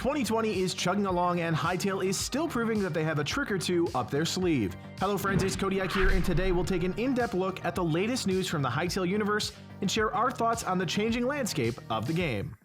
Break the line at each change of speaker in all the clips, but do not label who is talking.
2020 is chugging along and Hytale is still proving that they have a trick or two up their sleeve. Hello friends, it's Codiak here, and today we'll take an in-depth look at the latest news from the Hytale universe and share our thoughts on the changing landscape of the game.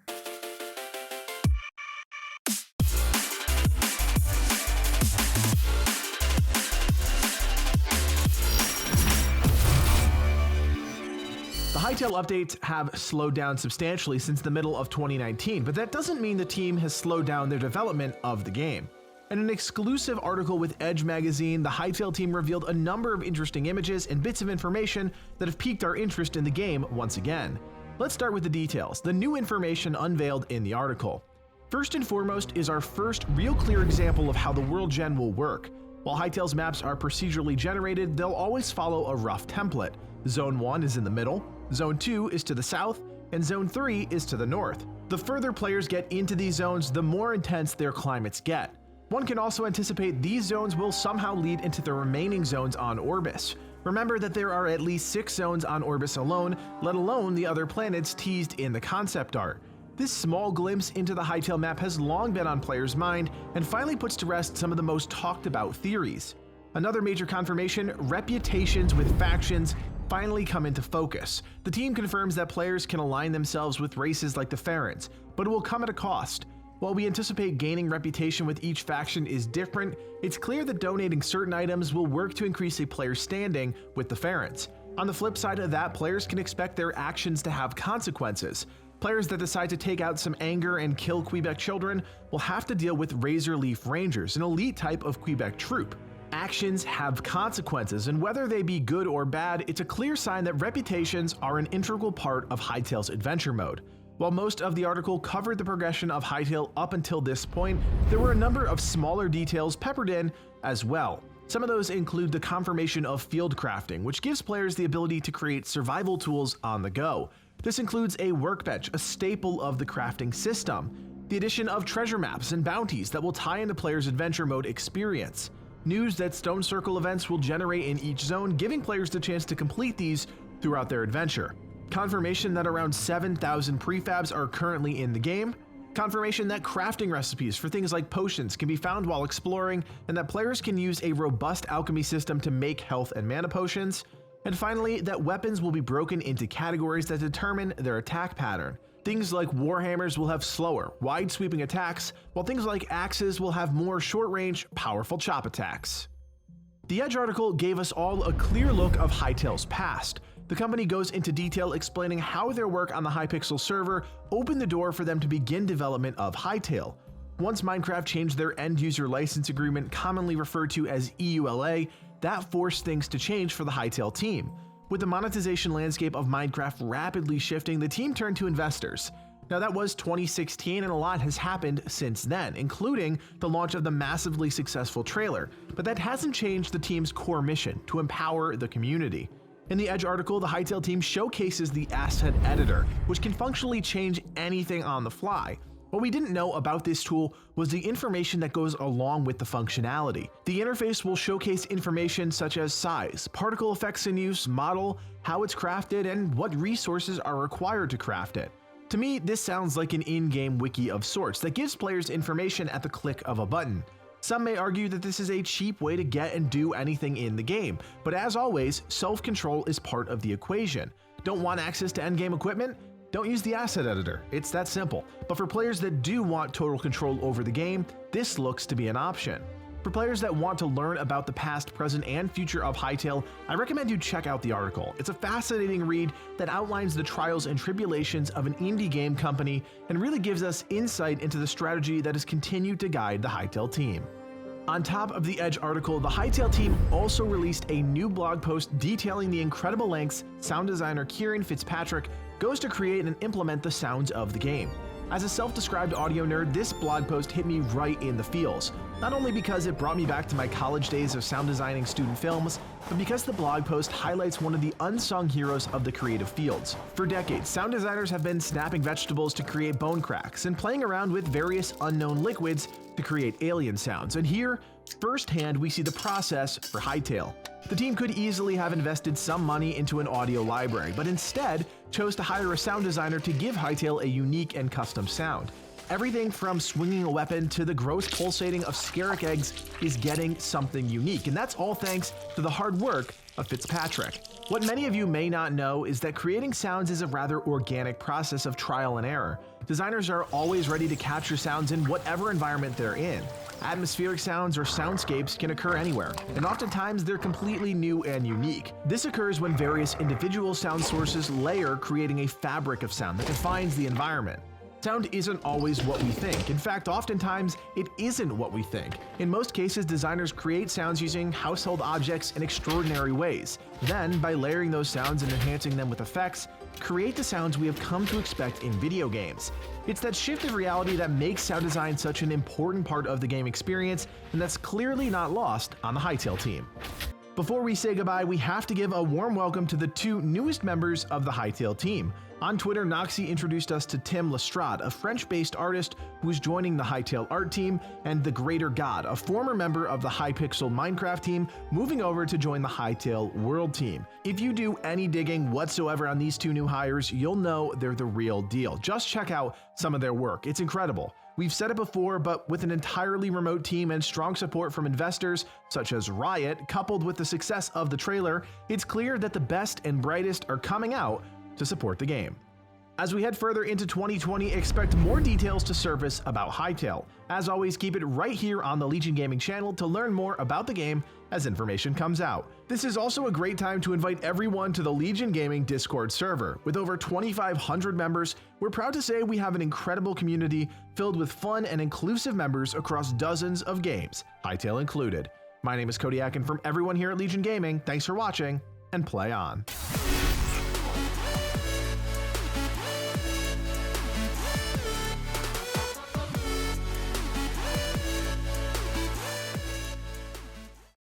The Hytale updates have slowed down substantially since the middle of 2019, but that doesn't mean the team has slowed down their development of the game. In an exclusive article with Edge magazine, the Hytale team revealed a number of interesting images and bits of information that have piqued our interest in the game once again. Let's start with the details, the new information unveiled in the article. First and foremost is our first real clear example of how the Worldgen will work. While Hytale's maps are procedurally generated, they'll always follow a rough template. Zone 1 is in the middle, Zone 2 is to the south, and Zone 3 is to the north. The further players get into these zones, the more intense their climates get. One can also anticipate these zones will somehow lead into the remaining zones on Orbis. Remember that there are at least 6 zones on Orbis alone, let alone the other planets teased in the concept art. This small glimpse into the Hytale map has long been on players' mind and finally puts to rest some of the most talked about theories. Another major confirmation, reputations with factions finally come into focus. The team confirms that players can align themselves with races like the Pharans, but it will come at a cost. While we anticipate gaining reputation with each faction is different, it's clear that donating certain items will work to increase a player's standing with the Pharans. On the flip side of that, players can expect their actions to have consequences. Players that decide to take out some anger and kill Quebec children will have to deal with Razor Leaf Rangers, an elite type of Quebec troop. Actions have consequences, and whether they be good or bad, it's a clear sign that reputations are an integral part of Hytale's adventure mode. While most of the article covered the progression of Hytale up until this point, there were a number of smaller details peppered in as well. Some of those include the confirmation of field crafting, which gives players the ability to create survival tools on the go. This includes a workbench, a staple of the crafting system, the addition of treasure maps and bounties that will tie into players' adventure mode experience, news that Stone Circle events will generate in each zone, giving players the chance to complete these throughout their adventure, confirmation that around 7,000 prefabs are currently in the game, confirmation that crafting recipes for things like potions can be found while exploring, and that players can use a robust alchemy system to make health and mana potions, and finally, that weapons will be broken into categories that determine their attack pattern. Things like warhammers will have slower, wide-sweeping attacks, while things like axes will have more short-range, powerful chop attacks. The Edge article gave us all a clear look of Hytale's past. The company goes into detail explaining how their work on the Hypixel server opened the door for them to begin development of Hytale. Once Minecraft changed their end-user license agreement, commonly referred to as EULA, that forced things to change for the Hytale team. With the monetization landscape of Minecraft rapidly shifting, the team turned to investors. Now that was 2016 and a lot has happened since then, including the launch of the massively successful trailer, but that hasn't changed the team's core mission, to empower the community. In the Edge article, the Hytale team showcases the asset editor, which can functionally change anything on the fly. What we didn't know about this tool was the information that goes along with the functionality. The interface will showcase information such as size, particle effects in use, model, how it's crafted, and what resources are required to craft it. To me, this sounds like an in-game wiki of sorts that gives players information at the click of a button. Some may argue that this is a cheap way to get and do anything in the game, but as always, self-control is part of the equation. Don't want access to endgame equipment? Don't use the asset editor, it's that simple. But for players that do want total control over the game, this looks to be an option. For players that want to learn about the past, present, and future of Hytale, I recommend you check out the article. It's a fascinating read that outlines the trials and tribulations of an indie game company and really gives us insight into the strategy that has continued to guide the Hytale team. On top of the Edge article, the Hytale team also released a new blog post detailing the incredible lengths sound designer Kieran Fitzpatrick goes to create and implement the sounds of the game. As a self-described audio nerd, this blog post hit me right in the feels, not only because it brought me back to my college days of sound designing student films, but because the blog post highlights one of the unsung heroes of the creative fields. For decades, sound designers have been snapping vegetables to create bone cracks and playing around with various unknown liquids to create alien sounds, and here, firsthand, we see the process for Hytale. The team could easily have invested some money into an audio library, but instead chose to hire a sound designer to give Hytale a unique and custom sound. Everything from swinging a weapon to the gross pulsating of scarab eggs is getting something unique, and that's all thanks to the hard work of Fitzpatrick. What many of you may not know is that creating sounds is a rather organic process of trial and error. Designers are always ready to capture sounds in whatever environment they're in. Atmospheric sounds or soundscapes can occur anywhere, and oftentimes they're completely new and unique. This occurs when various individual sound sources layer, creating a fabric of sound that defines the environment. Sound isn't always what we think. In fact, oftentimes it isn't what we think. In most cases, designers create sounds using household objects in extraordinary ways. Then, by layering those sounds and enhancing them with effects, create the sounds we have come to expect in video games. It's that shift of reality that makes sound design such an important part of the game experience, and that's clearly not lost on the Hytale team. Before we say goodbye, we have to give a warm welcome to the two newest members of the Hytale team. On Twitter, Noxy introduced us to Tim Lestrade, a French-based artist who's joining the Hytale art team, and The Greater God, a former member of the Hypixel Minecraft team, moving over to join the Hytale World team. If you do any digging whatsoever on these two new hires, you'll know they're the real deal. Just check out some of their work. It's incredible. We've said it before, but with an entirely remote team and strong support from investors such as Riot, coupled with the success of the trailer, it's clear that the best and brightest are coming out to support the game. As we head further into 2020, expect more details to surface about Hytale. As always, keep it right here on the Legion Gaming channel to learn more about the game as information comes out. This is also a great time to invite everyone to the Legion Gaming Discord server. With over 2,500 members, we're proud to say we have an incredible community filled with fun and inclusive members across dozens of games, Hytale included. My name is Codiak, and from everyone here at Legion Gaming, thanks for watching, and play on.